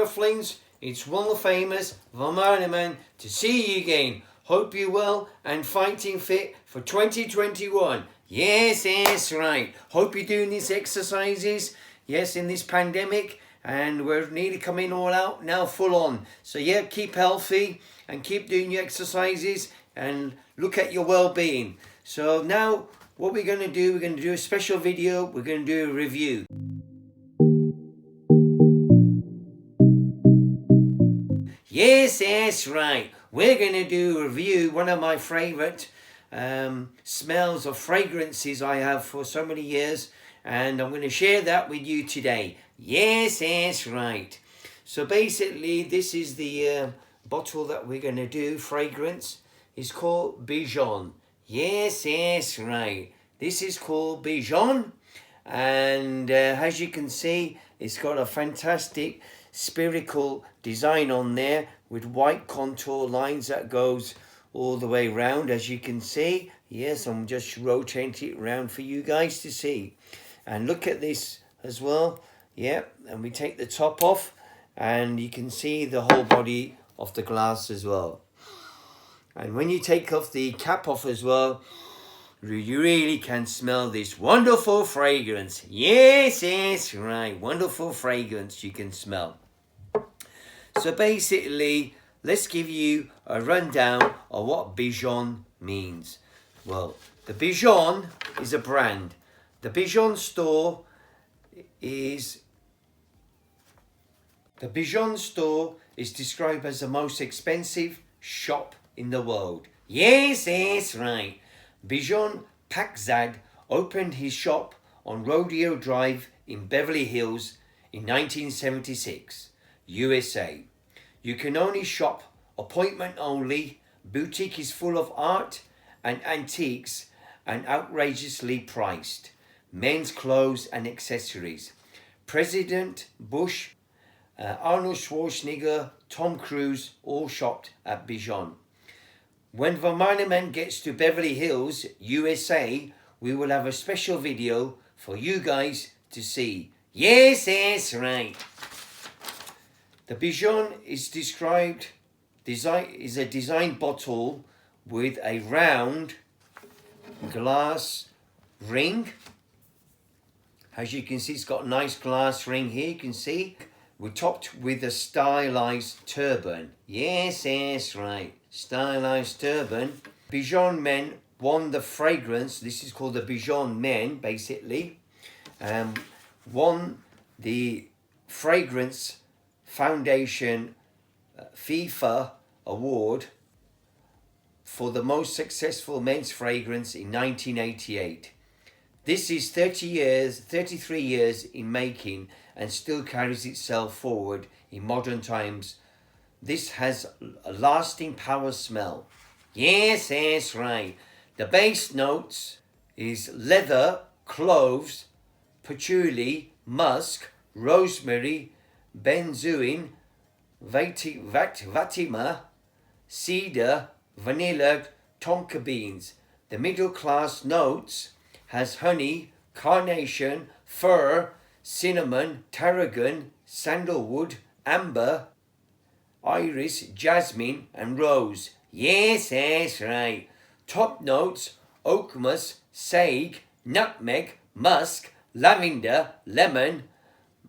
Earthlings, it's world famous Vimana man to see you again. Hope you're well and fighting fit for 2021. Yes, that's right. Hope you're doing these exercises. Yes, in this pandemic, and we're nearly coming all out now, full on. So yeah, keep healthy and keep doing your exercises and look at your well-being. So now what we're going to do, we're going to do a special video. We're going to do a review. Yes, that's right. We're going to do a review, one of my favorite smells or fragrances I have for so many years, and I'm going to share that with you today. Yes, that's right. So basically, this is the bottle that we're going to do, fragrance. It's called Bijan. Yes, that's right. This is called Bijan, and as you can see, it's got a fantastic spherical design on there with white contour lines that goes all the way around, as you can see. Yes, I'm just rotating it around for you guys to see. And look at this as well. Yep, and we take the top off and you can see the whole body of the glass as well. And when you take off the cap off as well, you really can smell this wonderful fragrance. Yes, that's right, wonderful fragrance you can smell. So basically, let's give you a rundown of what Bijan means. Well, the Bijan is a brand. The Bijan store is described as the most expensive shop in the world. Yes, that's right. Bijan Pakzad opened his shop on Rodeo Drive in Beverly Hills in 1976, USA. You can only shop appointment only. Boutique is full of art and antiques and outrageously priced. Men's clothes and accessories. President Bush, Arnold Schwarzenegger, Tom Cruise all shopped at Bijan. When Vimana man gets to Beverly Hills, USA, we will have a special video for you guys to see. Yes, that's right. The Bijan is is a design bottle with a round glass ring. As you can see, it's got a nice glass ring here, you can see. We're topped with a stylized turban. Yes, that's right. Stylized turban. Bijan men won the fragrance. This is called the Bijan men, basically. Won the fragrance Foundation FIFA award for the most successful men's fragrance in 1988. This is 33 years in making and still carries itself forward in modern times. This has a lasting power smell. Yes, that's right. The base notes is leather, cloves, patchouli, musk, rosemary, benzoin, vetiver, cedar, vanilla, tonka beans. The middle class notes has honey, carnation, fir, cinnamon, tarragon, sandalwood, amber, iris, jasmine and rose. Yes, that's right. Top notes, oak musk, sage, nutmeg, musk, lavender, lemon,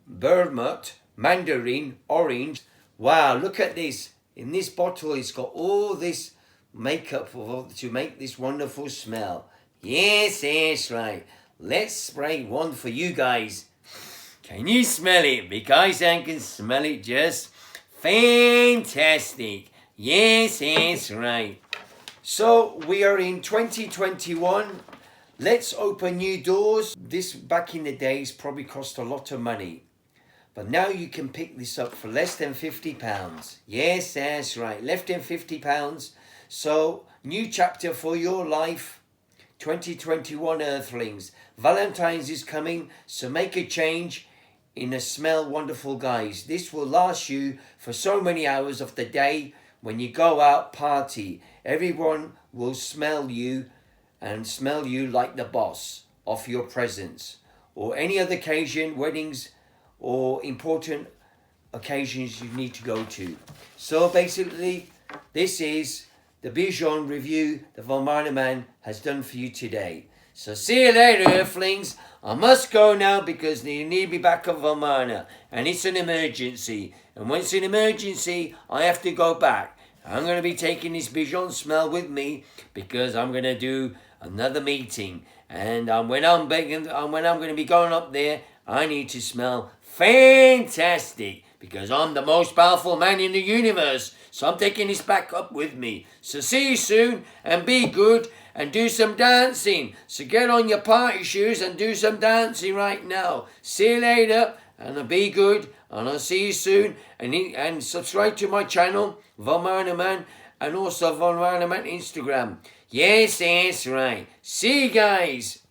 bergamot, mandarin, orange. Wow, look at this. In this bottle, it's got all this makeup to make this wonderful smell. Yes, that's right. Let's spray one for you guys. Can you smell it? Because I can smell it just fantastic. Yes, that's right. So we are in 2021. Let's open new doors. This back in the days probably cost a lot of money. But now you can pick this up for less than £50. Yes, that's right. Less than £50. So, new chapter for your life. 2021 Earthlings. Valentine's is coming, so make a change in a smell wonderful, guys. This will last you for so many hours of the day when you go out party. Everyone will smell you and smell you like the boss of your presence. Or any other occasion, weddings or important occasions you need to go to. So basically, this is the Bijan review the Vimana man has done for you today. So see you later, Earthlings. I must go now because they need me back at Vimana, and it's an emergency. And when it's an emergency, I have to go back. I'm going to be taking this Bijan smell with me because I'm going to do another meeting. And when I'm going to be going up there, I need to smell fantastic because I'm the most powerful man in the universe. So I'm taking this back up with me. So see you soon and be good and do some dancing. So get on your party shoes and do some dancing right now. See you later and be good and I'll see you soon. And subscribe to my channel, Vimana Man, and also Vimana Man Instagram. Yes, that's right. See you guys.